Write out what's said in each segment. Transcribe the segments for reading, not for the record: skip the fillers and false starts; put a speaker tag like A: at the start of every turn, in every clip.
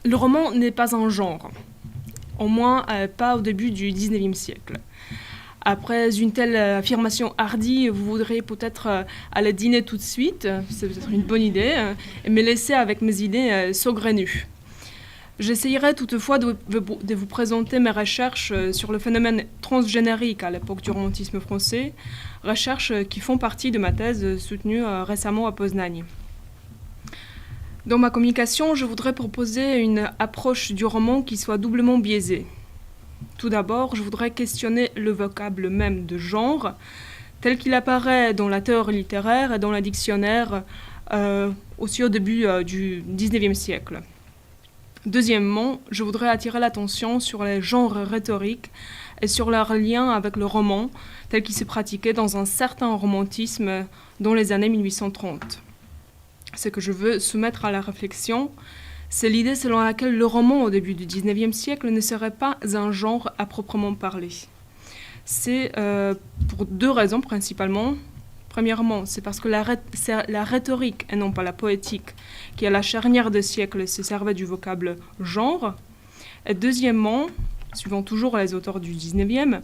A: Le roman n'est pas un genre, au moins pas au début du XIXe siècle. Après une telle affirmation hardie, vous voudrez peut-être aller dîner tout de suite, c'est peut-être une bonne idée, et me laisser avec mes idées saugrenues. J'essayerai toutefois de vous présenter mes recherches sur le phénomène transgénérique à l'époque du romantisme français, recherches qui font partie de ma thèse soutenue récemment à Poznań. Dans ma communication, je voudrais proposer une approche du roman qui soit doublement biaisée. Tout d'abord, je voudrais questionner le vocable même de genre, tel qu'il apparaît dans la théorie littéraire et dans le dictionnaire, aussi au début du XIXe siècle. Deuxièmement, je voudrais attirer l'attention sur les genres rhétoriques et sur leur lien avec le roman, tel qu'il se pratiquait dans un certain romantisme dans les années 1830. Ce que je veux soumettre à la réflexion, c'est l'idée selon laquelle le roman au début du XIXe siècle ne serait pas un genre à proprement parler. C'est pour deux raisons principalement. Premièrement, c'est parce que c'est la rhétorique et non pas la poétique qui, à la charnière de siècles, se servait du vocable genre. Et deuxièmement, suivant toujours les auteurs du XIXe,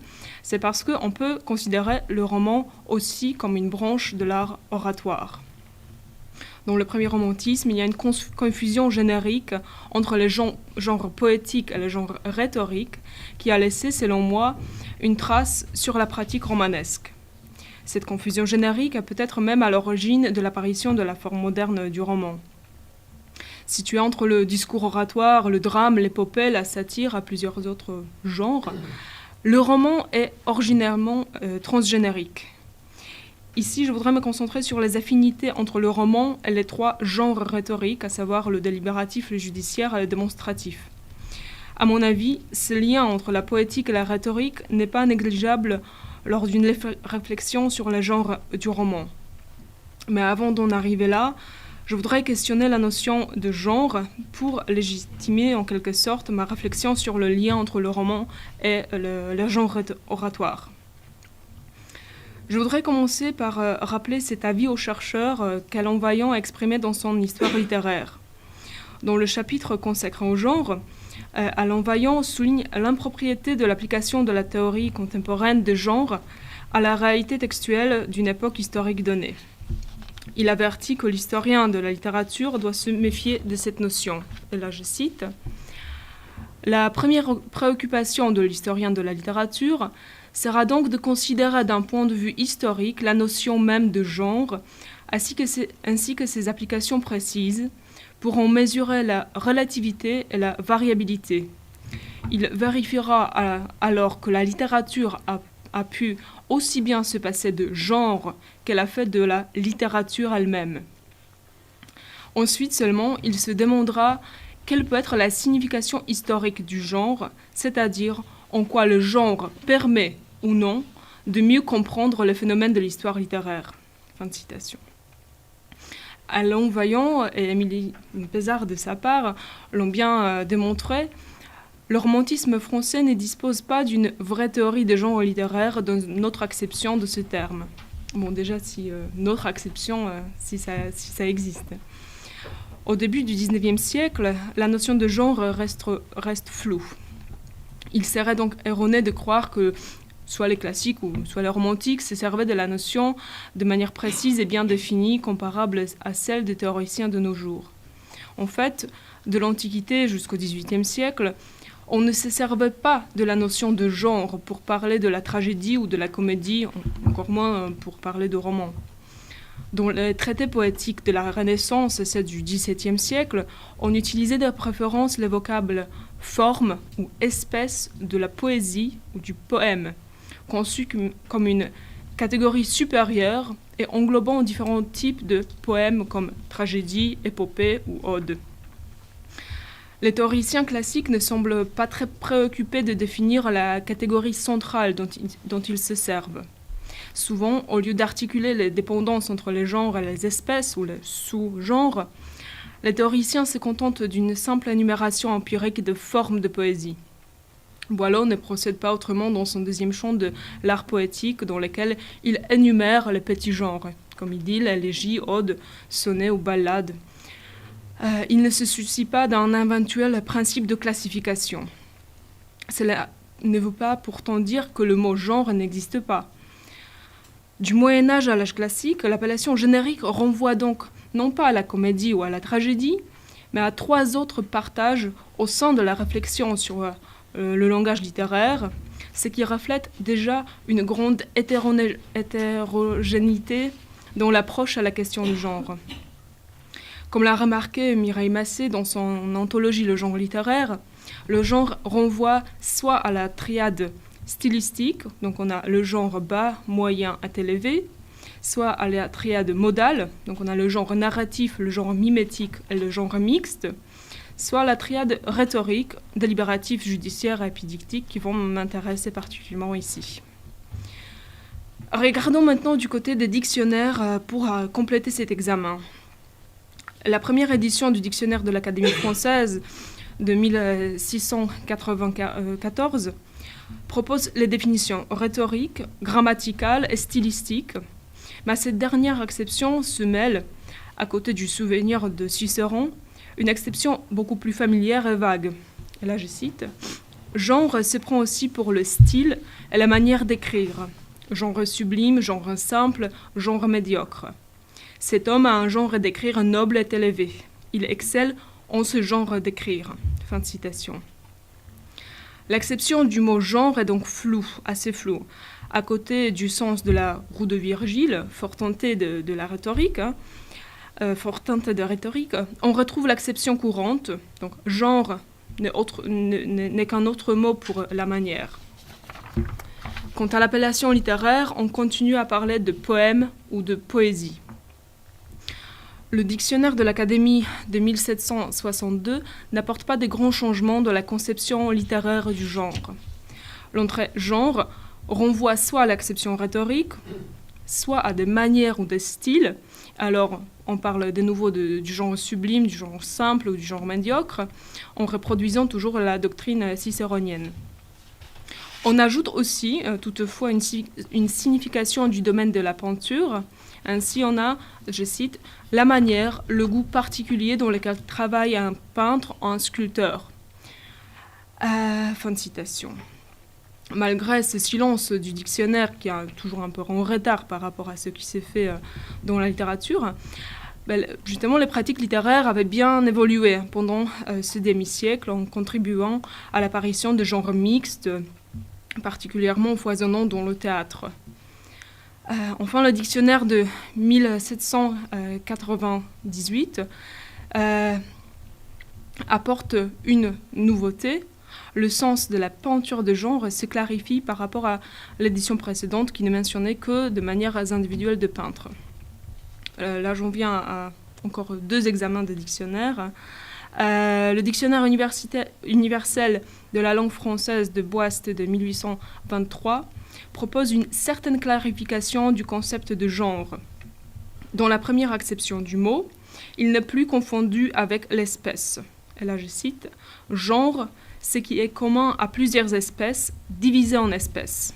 A: c'est parce qu'on peut considérer le roman aussi comme une branche de l'art oratoire. Dans le premier romantisme, il y a une confusion générique entre les genres poétiques et les genres rhétoriques qui a laissé, selon moi, une trace sur la pratique romanesque. Cette confusion générique est peut-être même à l'origine de l'apparition de la forme moderne du roman. Située entre le discours oratoire, le drame, l'épopée, la satire et plusieurs autres genres, le roman est originairement transgénérique. Ici, je voudrais me concentrer sur les affinités entre le roman et les trois genres rhétoriques, à savoir le délibératif, le judiciaire et le démonstratif. À mon avis, ce lien entre la poétique et la rhétorique n'est pas négligeable lors d'une réflexion sur les genres du roman. Mais avant d'en arriver là, je voudrais questionner la notion de genre pour légitimer en quelque sorte ma réflexion sur le lien entre le roman et le genre oratoire. Je voudrais commencer par rappeler cet avis au chercheur qu'Alain Vaillant a exprimé dans son Histoire littéraire. Dans le chapitre consacré au genre, Alain Vaillant souligne l'impropriété de l'application de la théorie contemporaine de genre à la réalité textuelle d'une époque historique donnée. Il avertit que l'historien de la littérature doit se méfier de cette notion. Et là, je cite, « La première préoccupation de l'historien de la littérature sera donc de considérer d'un point de vue historique la notion même de genre, ainsi que ses applications précises, pour en mesurer la relativité et la variabilité. Il vérifiera alors que la littérature a pu aussi bien se passer de genre qu'elle a fait de la littérature elle-même. Ensuite seulement, il se demandera quelle peut être la signification historique du genre, c'est-à-dire en quoi le genre permet ou non de mieux comprendre le phénomène de l'histoire littéraire. » Fin de citation. Alain Vaillant et Émilie Pézard, de sa part, l'ont bien démontré. Le romantisme français ne dispose pas d'une vraie théorie des genres littéraires dans notre acception de ce terme. Bon, déjà, si notre acception, si ça existe. Au début du XIXe siècle, la notion de genre reste floue. Il serait donc erroné de croire que soit les classiques ou soit les romantiques se servaient de la notion de manière précise et bien définie, comparable à celle des théoriciens de nos jours. En fait, de l'Antiquité jusqu'au XVIIIe siècle, on ne se servait pas de la notion de genre pour parler de la tragédie ou de la comédie, encore moins pour parler de roman. Dans les traités poétiques de la Renaissance et ceux du XVIIe siècle, on utilisait de préférence les vocables forme ou espèce de la poésie ou du poème, conçu comme une catégorie supérieure et englobant différents types de poèmes comme tragédie, épopée ou ode. Les théoriciens classiques ne semblent pas très préoccupés de définir la catégorie centrale dont ils se servent. Souvent, au lieu d'articuler les dépendances entre les genres et les espèces ou les sous-genres, les théoriciens se contentent d'une simple énumération empirique de formes de poésie. Boileau ne procède pas autrement dans son deuxième champ de l'art poétique, dans lequel il énumère les petits genres, comme il dit l'élégie, ode, sonnet ou ballade. Il ne se soucie pas d'un éventuel principe de classification. Cela ne veut pas pourtant dire que le mot genre n'existe pas. Du Moyen Âge à l'âge classique, l'appellation générique renvoie donc non pas à la comédie ou à la tragédie, mais à 3 autres partages au sein de la réflexion sur le langage littéraire, ce qui reflète déjà une grande hétérogénéité dans l'approche à la question du genre. Comme l'a remarqué Mireille Massé dans son anthologie Le genre littéraire, le genre renvoie soit à la triade stylistique, donc on a le genre bas, moyen, élevé, soit à la triade modale, donc on a le genre narratif, le genre mimétique et le genre mixte, soit à la triade rhétorique, délibératif, judiciaire et épidictique qui vont m'intéresser particulièrement ici. Regardons maintenant du côté des dictionnaires pour compléter cet examen. La première édition du dictionnaire de l'Académie française de 1694 propose les définitions rhétoriques, grammaticales et stylistiques, mais à cette dernière acception se mêle, à côté du souvenir de Cicéron, une exception beaucoup plus familière et vague. Et là je cite, « Genre se prend aussi pour le style et la manière d'écrire. Genre sublime, genre simple, genre médiocre. Cet homme a un genre d'écrire noble et élevé. Il excelle en ce genre d'écrire. » Fin de citation. L'acception du mot genre est donc floue, assez floue. À côté du sens de la roue de Virgile, fort teintée de la rhétorique, on retrouve l'acception courante. Donc genre n'est qu'un autre mot pour la manière. Quant à l'appellation littéraire, on continue à parler de poème ou de poésie. Le dictionnaire de l'Académie de 1762 n'apporte pas de grands changements dans la conception littéraire du genre. L'entrée « genre » renvoie soit à l'acception rhétorique, soit à des manières ou des styles. Alors, on parle de nouveau du genre sublime, du genre simple ou du genre médiocre, en reproduisant toujours la doctrine cicéronienne. On ajoute aussi, toutefois, une signification du domaine de la peinture. Ainsi, on a, je cite, « la manière, le goût particulier dans lequel travaille un peintre ou un sculpteur ». Fin de citation. Malgré ce silence du dictionnaire, qui est toujours un peu en retard par rapport à ce qui s'est fait dans la littérature, justement, les pratiques littéraires avaient bien évolué pendant ce demi-siècle en contribuant à l'apparition de genres mixtes, particulièrement foisonnant dans le théâtre. Enfin, le dictionnaire de 1798 apporte une nouveauté. Le sens de la peinture de genre se clarifie par rapport à l'édition précédente qui ne mentionnait que de manières individuelles de peintres. Là, j'en viens à encore 2 examens de dictionnaire. Le dictionnaire universel de la langue française de Boist de 1823 propose une certaine clarification du concept de genre. Dans la première acception du mot, il n'est plus confondu avec l'espèce. Et là, je cite, « genre, ce qui est commun à plusieurs espèces, divisé en espèces ».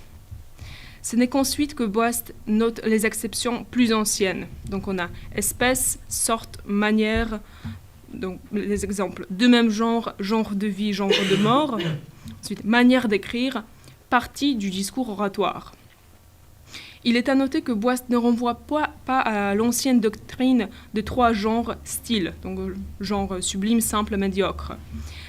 A: Ce n'est qu'ensuite que Boist note les acceptions plus anciennes. Donc on a espèce, sorte, manière, donc les exemples de même genre, genre de vie, genre de mort. Ensuite, manière d'écrire, partie du discours oratoire. Il est à noter que Boist ne renvoie pas à l'ancienne doctrine de 3 genres styles, donc genre sublime, simple, médiocre.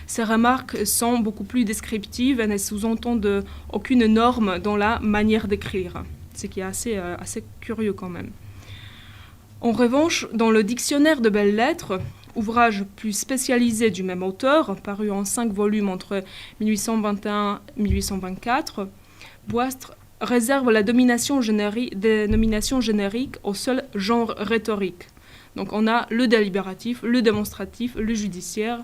A: Ces remarques sont beaucoup plus descriptives et ne sous-entendent aucune norme dans la manière d'écrire, ce qui est assez curieux quand même. En revanche, dans le dictionnaire de belles-lettres, ouvrage plus spécialisé du même auteur, paru en 5 volumes entre 1821 et 1824, Boist réserve la dénomination générique au seul genre rhétorique. Donc on a le délibératif, le démonstratif, le judiciaire,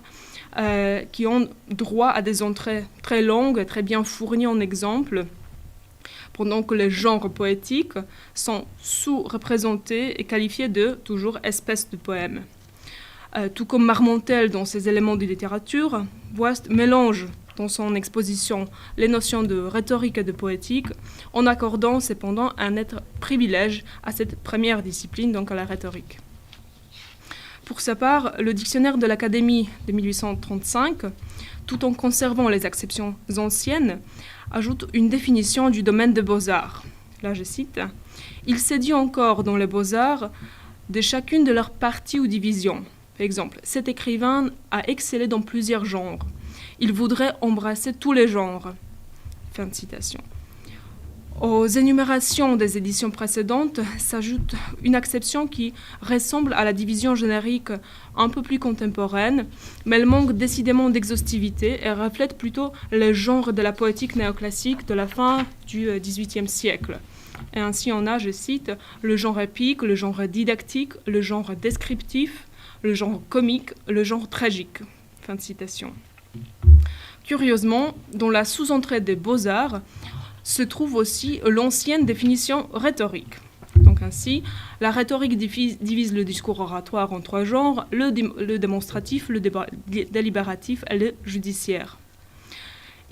A: qui ont droit à des entrées très longues, très bien fournies en exemples, pendant que les genres poétiques sont sous-représentés et qualifiés de, toujours, espèces de poèmes. Tout comme Marmontel dans ses éléments de littérature, Boist mélange dans son exposition les notions de rhétorique et de poétique, en accordant cependant un net privilège à cette première discipline, donc à la rhétorique. Pour sa part, le dictionnaire de l'Académie de 1835, tout en conservant les acceptions anciennes, ajoute une définition du domaine des beaux-arts. Là, je cite, « Il s'est dit encore dans les beaux-arts de chacune de leurs parties ou divisions. Par exemple, cet écrivain a excellé dans plusieurs genres. Il voudrait embrasser tous les genres. » Fin de citation. Aux énumérations des éditions précédentes s'ajoute une acception qui ressemble à la division générique un peu plus contemporaine, mais elle manque décidément d'exhaustivité et reflète plutôt les genres de la poétique néoclassique de la fin du XVIIIe siècle. Et ainsi on a, je cite, le genre épique, le genre didactique, le genre descriptif, le genre comique, le genre tragique. Fin de citation. Curieusement, dans la sous-entrée des beaux-arts, se trouve aussi l'ancienne définition rhétorique. Donc ainsi, la rhétorique divise le discours oratoire en 3 genres, le démonstratif, le délibératif et le judiciaire.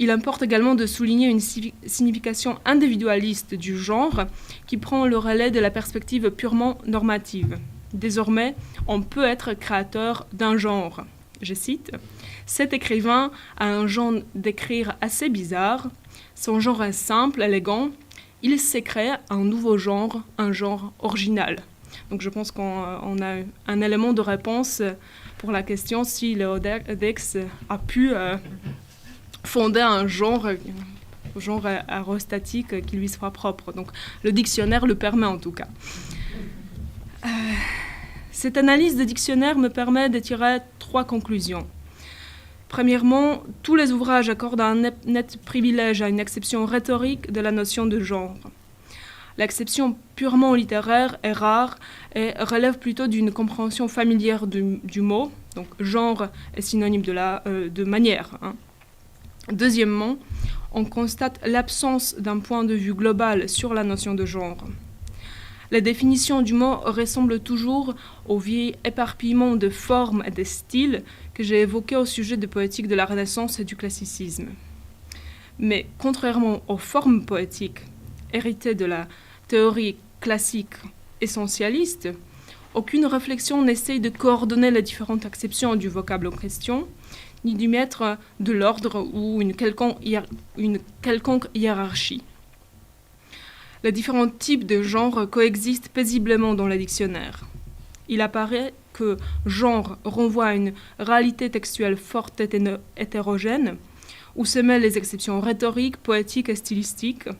A: Il importe également de souligner une signification individualiste du genre qui prend le relais de la perspective purement normative. Désormais, on peut être créateur d'un genre. Je cite, « Cet écrivain a un genre d'écrire assez bizarre. Son genre est simple, élégant. Il s'est créé un nouveau genre, un genre original. » Donc je pense qu'on a un élément de réponse pour la question si Léodex a pu fonder un genre aérostatique qui lui soit propre. Donc le dictionnaire le permet en tout cas. Cette analyse de dictionnaire me permet de tirer 3 conclusions. Premièrement, tous les ouvrages accordent un net privilège à une acception rhétorique de la notion de genre. L'acception purement littéraire est rare et relève plutôt d'une compréhension familière du mot, donc genre est synonyme de manière. Deuxièmement, on constate l'absence d'un point de vue global sur la notion de genre. La définition du mot ressemble toujours au vieil éparpillement de formes et de styles que j'ai évoqué au sujet de poétique de la Renaissance et du classicisme. Mais contrairement aux formes poétiques héritées de la théorie classique essentialiste, aucune réflexion n'essaye de coordonner les différentes acceptions du vocable en question, ni d'y mettre de l'ordre ou une quelconque hiérarchie. Les différents types de genres coexistent paisiblement dans le dictionnaire. Il apparaît que genre renvoie à une réalité textuelle forte et hétérogène, où se mêlent les exceptions rhétoriques, poétiques et stylistiques,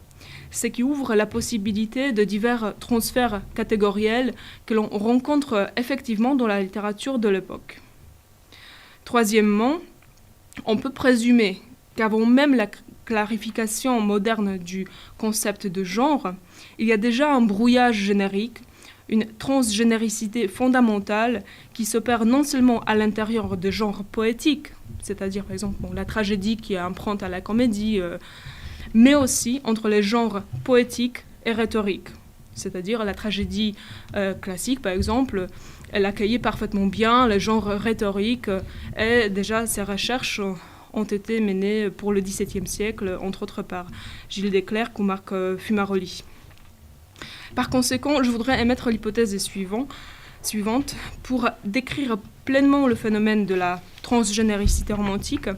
A: ce qui ouvre la possibilité de divers transferts catégoriels que l'on rencontre effectivement dans la littérature de l'époque. Troisièmement, on peut présumer qu'avant même la clarification moderne du concept de genre, il y a déjà un brouillage générique, une transgénéricité fondamentale qui s'opère non seulement à l'intérieur de genres poétiques, c'est-à-dire par exemple la tragédie qui emprunte à la comédie, mais aussi entre les genres poétiques et rhétoriques. C'est-à-dire la tragédie classique, par exemple, elle accueillait parfaitement bien le genre rhétorique et déjà ses recherches ont été menées pour le XVIIe siècle, entre autres par Gilles Desclercq ou Marc Fumaroli. Par conséquent, je voudrais émettre l'hypothèse suivante. Pour décrire pleinement le phénomène de la transgénéricité romantique,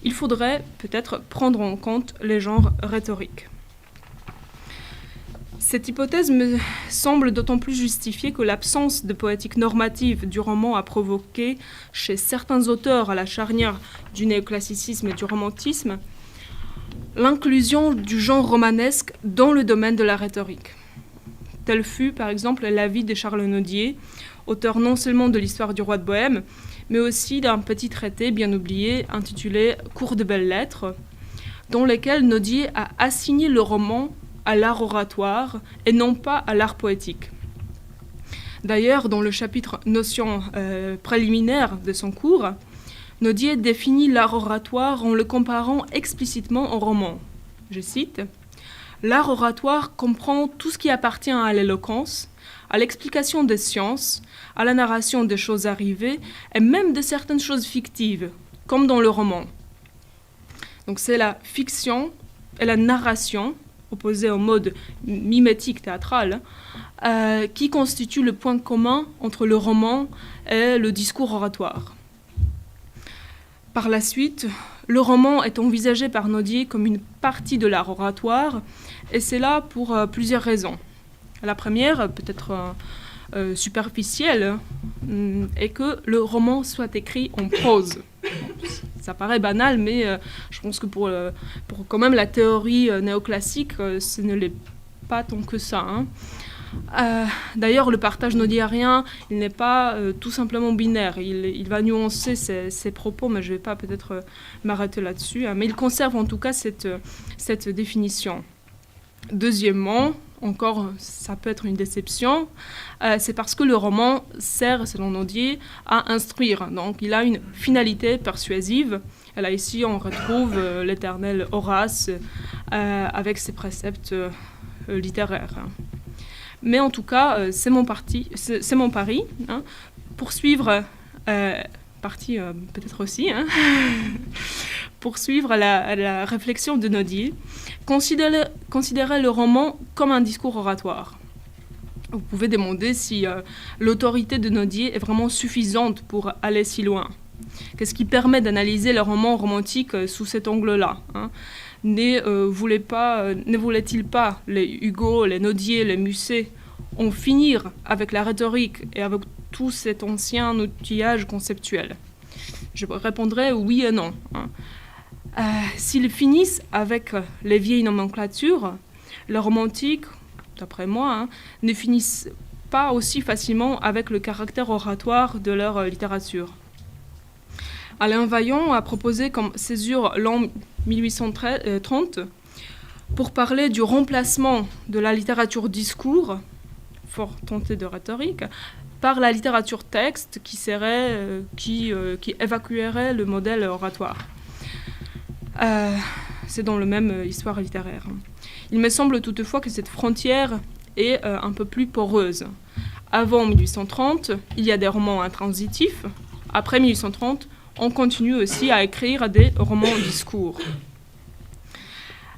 A: il faudrait peut-être prendre en compte les genres rhétoriques. Cette hypothèse me semble d'autant plus justifiée que l'absence de poétique normative du roman a provoqué, chez certains auteurs à la charnière du néoclassicisme et du romantisme, l'inclusion du genre romanesque dans le domaine de la rhétorique. Tel fut, par exemple, l'avis de Charles Nodier, auteur non seulement de l'histoire du roi de Bohême, mais aussi d'un petit traité bien oublié intitulé « Cours de belles lettres », dans lequel Nodier a assigné le roman à l'art oratoire et non pas à l'art poétique. D'ailleurs, dans le chapitre notions préliminaires de son cours, Nodier définit l'art oratoire en le comparant explicitement au roman. Je cite, « L'art oratoire comprend tout ce qui appartient à l'éloquence, à l'explication des sciences, à la narration des choses arrivées et même de certaines choses fictives, comme dans le roman. » Donc c'est la fiction et la narration opposé au mode mimétique théâtral, qui constitue le point commun entre le roman et le discours oratoire. Par la suite, le roman est envisagé par Nodier comme une partie de l'art oratoire, et c'est là pour plusieurs raisons. La première, peut-être superficielle, est que le roman soit écrit en prose. Ça paraît banal, mais je pense que pour quand même la théorie néoclassique, ce ne l'est pas tant que ça. D'ailleurs, le partage nodierien, il n'est pas tout simplement binaire. Il va nuancer ses propos, mais je ne vais pas peut-être m'arrêter là-dessus. Mais il conserve en tout cas cette définition. Deuxièmement, encore, ça peut être une déception, c'est parce que le roman sert, selon Nodier, à instruire. Donc, il a une finalité persuasive. Et là, ici, on retrouve l'éternel Horace avec ses préceptes littéraires. Mais en tout cas, c'est mon pari. Poursuivre, parti peut-être aussi, poursuivre la réflexion de Nodier, considérer le roman comme un discours oratoire. Vous pouvez demander si l'autorité de Nodier est vraiment suffisante pour aller si loin. Qu'est-ce qui permet d'analyser le roman romantique sous cet angle-là, Ne voulait-il pas, les Hugo, les Nodier, les Musset, en finir avec la rhétorique et avec tout cet ancien outillage conceptuel? Je répondrai oui et non. S'ils finissent avec les vieilles nomenclatures, les romantiques, d'après moi, ne finissent pas aussi facilement avec le caractère oratoire de leur littérature. Alain Vaillant a proposé comme césure l'an 1830 pour parler du remplacement de la littérature discours, fort tentée de rhétorique, par la littérature texte qui évacuerait le modèle oratoire. C'est dans le même histoire littéraire. Il me semble toutefois que cette frontière est un peu plus poreuse. Avant 1830, il y a des romans intransitifs. Après 1830, on continue aussi à écrire des romans discours.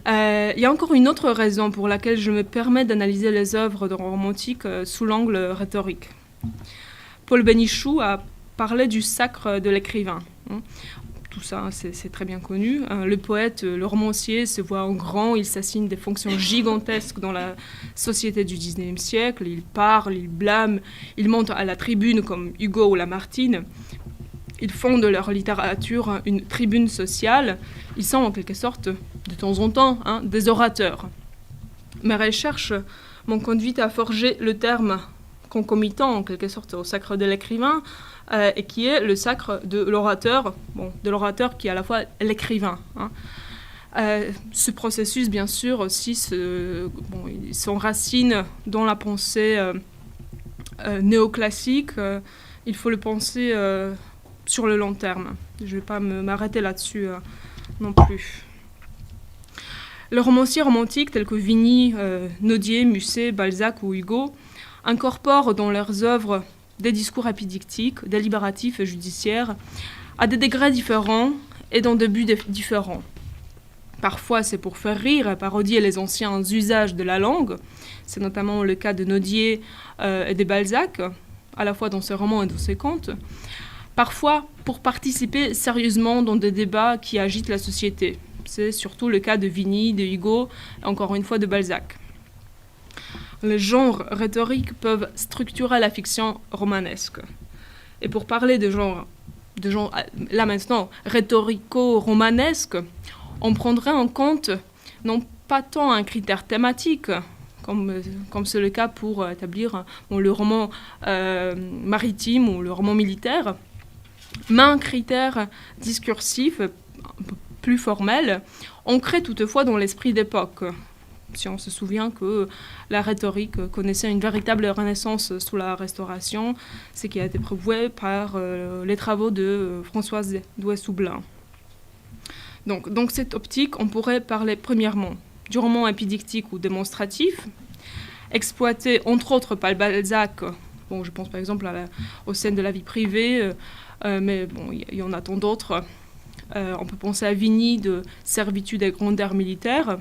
A: Il y a encore une autre raison pour laquelle je me permets d'analyser les œuvres de romantique sous l'angle rhétorique. Paul Bénichou a parlé du sacre de l'écrivain. Tout ça, c'est très bien connu. Le poète, le romancier se voit en grand, il s'assigne des fonctions gigantesques dans la société du XIXe siècle. Il parle, il blâme, il monte à la tribune comme Hugo ou Lamartine. Ils font de leur littérature une tribune sociale. Ils sont en quelque sorte, de temps en temps, des orateurs. Mes recherches m'ont conduite à forger le terme concomitant, en quelque sorte, au sacre de l'écrivain, et qui est le sacre de l'orateur, qui est à la fois l'écrivain. Ce processus, bien sûr, aussi s'enracine dans la pensée néoclassique. Il faut le penser sur le long terme. Je ne vais pas m'arrêter là-dessus non plus. Les romanciers romantiques tels que Vigny, Nodier, Musset, Balzac ou Hugo incorporent dans leurs œuvres des discours épidictiques, délibératifs et judiciaires, à des degrés différents et dans des buts différents. Parfois, c'est pour faire rire et parodier les anciens usages de la langue. C'est notamment le cas de Nodier et de Balzac, à la fois dans ses romans et dans ses contes. Parfois, pour participer sérieusement dans des débats qui agitent la société. C'est surtout le cas de Vigny, de Hugo, et encore une fois de Balzac. Les genres rhétoriques peuvent structurer la fiction romanesque. Et pour parler de genre là maintenant, rhétorico-romanesque, on prendrait en compte non pas tant un critère thématique, comme c'est le cas pour établir le roman maritime ou le roman militaire, mais un critère discursif un peu plus formel, ancré toutefois dans l'esprit d'époque. Si on se souvient que la rhétorique connaissait une véritable renaissance sous la Restauration, ce qui a été prouvé par les travaux de Françoise Douay-Soublin. Donc, dans cette optique, on pourrait parler premièrement du roman épidictique ou démonstratif, exploité entre autres par Balzac. Je pense par exemple aux scènes de la vie privée, mais il y en a tant d'autres. On peut penser à Vigny de Servitude et grandeur militaire.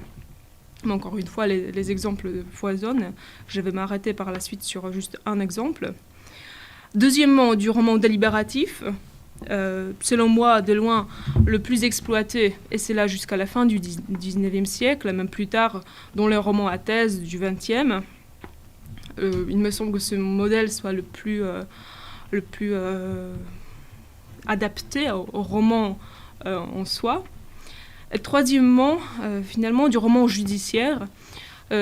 A: Mais encore une fois, les exemples foisonnent. Je vais m'arrêter par la suite sur juste un exemple. Deuxièmement, du roman délibératif. Selon moi, de loin, le plus exploité, et c'est là jusqu'à la fin du 19e siècle, même plus tard, dans les romans à thèse du 20e. Il me semble que ce modèle soit le plus adapté au roman en soi. Et troisièmement, finalement, du roman judiciaire,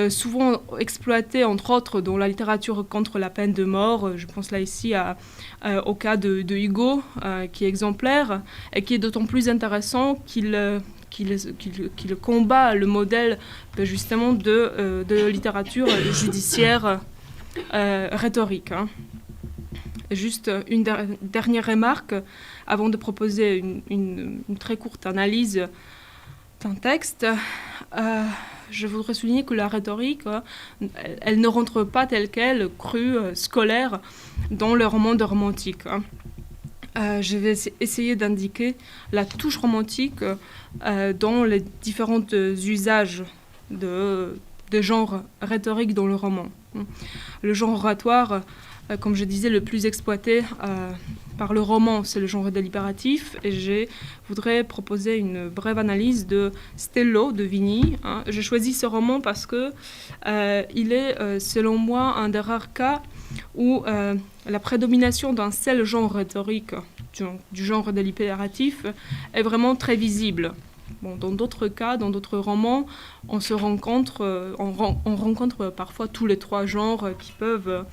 A: souvent exploité, entre autres, dans la littérature contre la peine de mort. Je pense là ici au cas de Hugo, qui est exemplaire, et qui est d'autant plus intéressant qu'il combat le modèle justement de littérature judiciaire rhétorique. Juste une dernière remarque, avant de proposer une très courte analyse d'un texte. Je voudrais souligner que la rhétorique, elle ne rentre pas telle qu'elle, crue, scolaire, dans le roman de romantique. Je vais essayer d'indiquer la touche romantique dans les différents usages de genre rhétorique dans le roman. Le genre oratoire, comme je disais, le plus exploité par le roman, c'est le genre délibératif. Et je voudrais proposer une brève analyse de Stello, de Vigny. J'ai choisi ce roman parce que il est, selon moi, un des rares cas où la prédomination d'un seul genre rhétorique, du genre délibératif, est vraiment très visible. Bon, dans d'autres cas, dans d'autres romans, on rencontre parfois tous les trois genres qui peuvent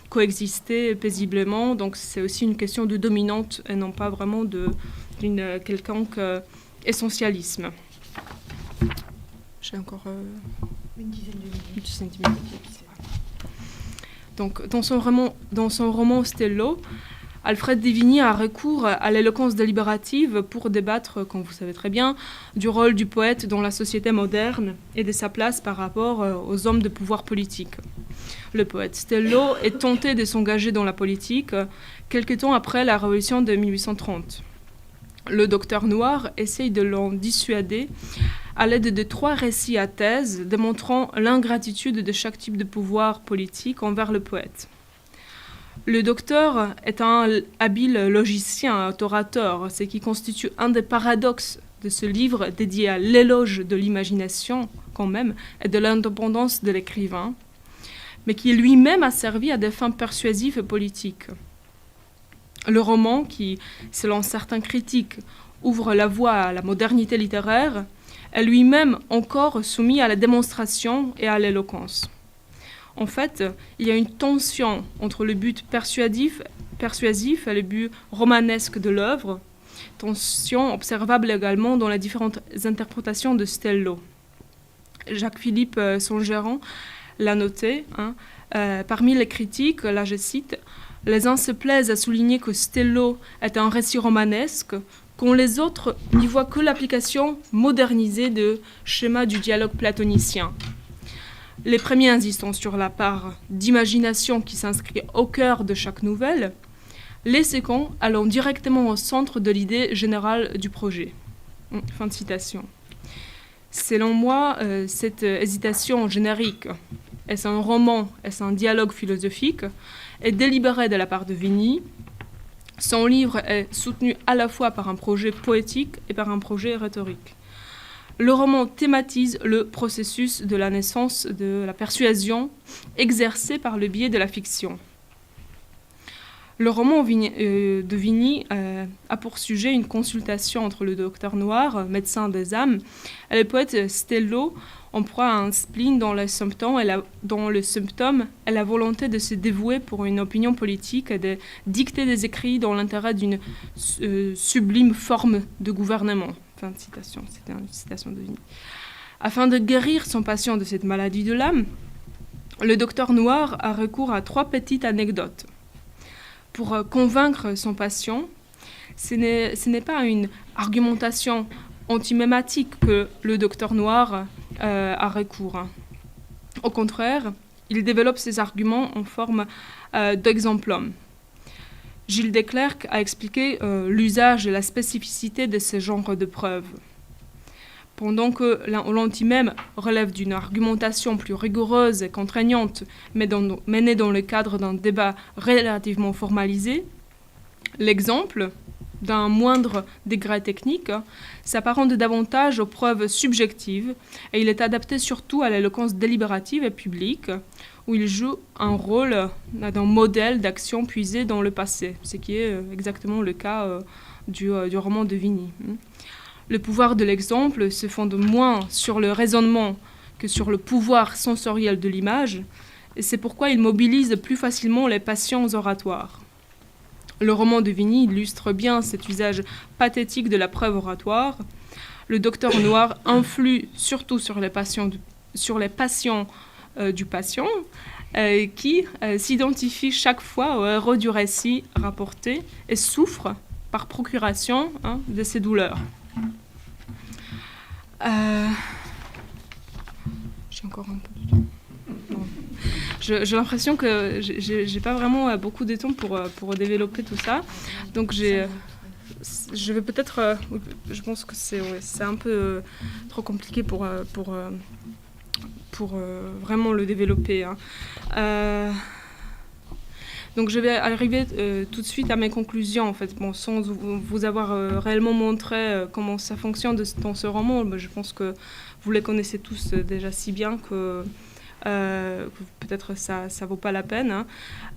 A: coexister paisiblement. Donc c'est aussi une question de dominante et non pas vraiment d'une quelconque essentialisme. J'ai encore une dizaine de minutes. Donc dans son roman Stello, Alfred de Vigny a recours à l'éloquence délibérative pour débattre, comme vous savez très bien, du rôle du poète dans la société moderne et de sa place par rapport aux hommes de pouvoir politique. Le poète Stello est tenté de s'engager dans la politique quelque temps après la Révolution de 1830. Le docteur Noir essaye de l'en dissuader à l'aide de 3 récits à thèse démontrant l'ingratitude de chaque type de pouvoir politique envers le poète. Le docteur est un habile logicien, un orateur, ce qui constitue un des paradoxes de ce livre dédié à l'éloge de l'imagination, quand même, et de l'indépendance de l'écrivain, mais qui lui-même a servi à des fins persuasives et politiques. Le roman, qui, selon certains critiques, ouvre la voie à la modernité littéraire, est lui-même encore soumis à la démonstration et à l'éloquence. En fait, il y a une tension entre le but persuasif et le but romanesque de l'œuvre, tension observable également dans les différentes interprétations de Stello. Jacques-Philippe Songeron l'a noté. Parmi les critiques, là je cite, « Les uns se plaisent à souligner que Stello est un récit romanesque, quand les autres n'y voient que l'application modernisée de schémas du dialogue platonicien. Les premiers insistant sur la part d'imagination qui s'inscrit au cœur de chaque nouvelle, les seconds allant directement au centre de l'idée générale du projet. » Fin de citation. Selon moi, cette hésitation générique, est-ce un roman, est-ce un dialogue philosophique, est délibérée de la part de Vigny. Son livre est soutenu à la fois par un projet poétique et par un projet rhétorique. Le roman thématise le processus de la naissance de la persuasion exercée par le biais de la fiction. Le roman de Vigny a pour sujet une consultation entre le docteur Noir, médecin des âmes, et le poète Stello, en proie à un spleen dont le symptôme est la volonté de se dévouer pour une opinion politique et de dicter des écrits dans l'intérêt d'une sublime forme de gouvernement. Fin de citation, c'était une citation de Vigny. Afin de guérir son patient de cette maladie de l'âme, le docteur Noir a recours à 3 petites anecdotes. Pour convaincre son patient, ce n'est pas une argumentation antimématique que le docteur Noir a recours. Au contraire, il développe ses arguments en forme d'exemplum. Gilles Desclercq a expliqué l'usage et la spécificité de ce genre de preuves. Pendant que l'anti-mème relève d'une argumentation plus rigoureuse et contraignante, menée dans le cadre d'un débat relativement formalisé, l'exemple, d'un moindre degré technique, s'apparente davantage aux preuves subjectives et il est adapté surtout à l'éloquence délibérative et publique, où il joue un rôle d'un modèle d'action puisé dans le passé, ce qui est exactement le cas du roman de Vigny. Le pouvoir de l'exemple se fonde moins sur le raisonnement que sur le pouvoir sensoriel de l'image, et c'est pourquoi il mobilise plus facilement les passions oratoires. Le roman de Vigny illustre bien cet usage pathétique de la preuve oratoire. Le docteur Noir influe surtout sur les passions du patient, qui s'identifie chaque fois au héros du récit rapporté et souffre par procuration de ses douleurs. J'ai encore un peu de temps. J'ai l'impression que j'ai pas vraiment beaucoup de temps pour développer tout ça. Donc je vais peut-être... je pense que c'est un peu trop compliqué pour vraiment le développer. Donc je vais arriver tout de suite à mes conclusions, en fait, sans vous avoir réellement montré comment ça fonctionne dans ce roman. Je pense que vous les connaissez tous déjà si bien que peut-être ça vaut pas la peine.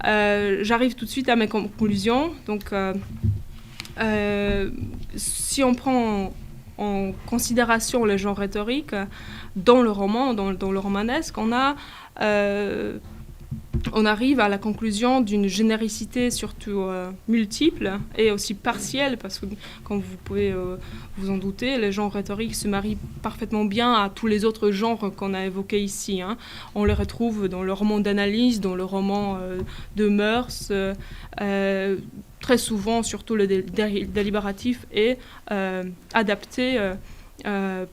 A: J'arrive tout de suite à mes conclusions. Donc, si on prend en considération le genre rhétorique dans le roman, dans le romanesque, on arrive à la conclusion d'une généricité surtout multiple et aussi partielle, parce que, comme vous pouvez vous en douter, les genres rhétoriques se marient parfaitement bien à tous les autres genres qu'on a évoqués ici. On les retrouve dans le roman d'analyse, dans le roman de mœurs, très souvent, surtout le délibératif est adapté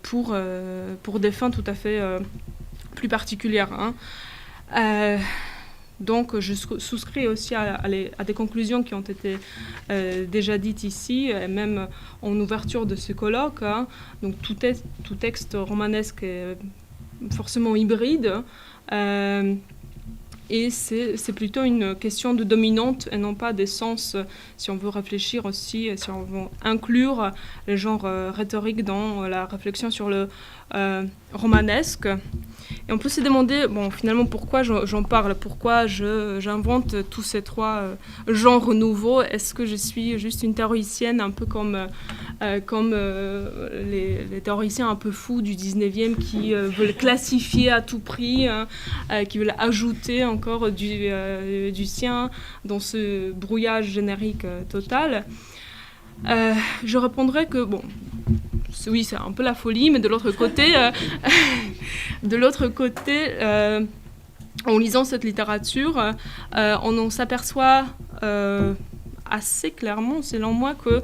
A: pour des fins tout à fait plus particulières. Donc, je souscris aussi à des conclusions qui ont été déjà dites ici, et même en ouverture de ce colloque. Donc, tout texte romanesque est forcément hybride, et c'est plutôt une question de dominante et non pas d'essence, si on veut réfléchir aussi, si on veut inclure le genre rhétorique dans la réflexion sur le romanesque. Et on peut se demander, finalement, pourquoi j'en parle, pourquoi j'invente tous ces trois genres nouveaux. Est-ce que je suis juste une théoricienne, un peu comme les théoriciens un peu fous du 19e qui veulent classifier à tout prix, qui veulent ajouter encore du sien dans ce brouillage générique total. Je répondrai que, oui, c'est un peu la folie, mais de l'autre côté, en lisant cette littérature, on en s'aperçoit assez clairement, selon moi, que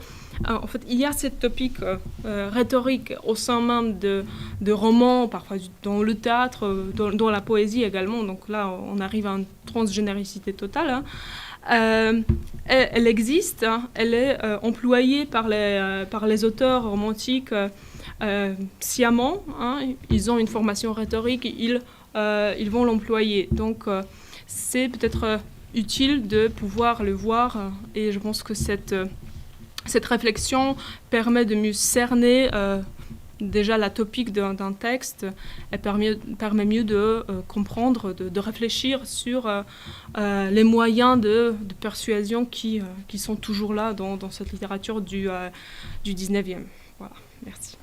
A: en fait, il y a cette topique rhétorique au sein même de romans, parfois dans le théâtre, dans la poésie également. Donc là, on arrive à une transgénéricité totale. Elle existe, elle est employée par les auteurs romantiques sciemment. Ils ont une formation rhétorique, ils vont l'employer. Donc c'est peut-être utile de pouvoir le voir, et je pense que cette réflexion permet de mieux cerner déjà la topique d'un texte, elle permet mieux de comprendre, de réfléchir sur les moyens de persuasion qui sont toujours là dans cette littérature du 19e. Voilà, merci.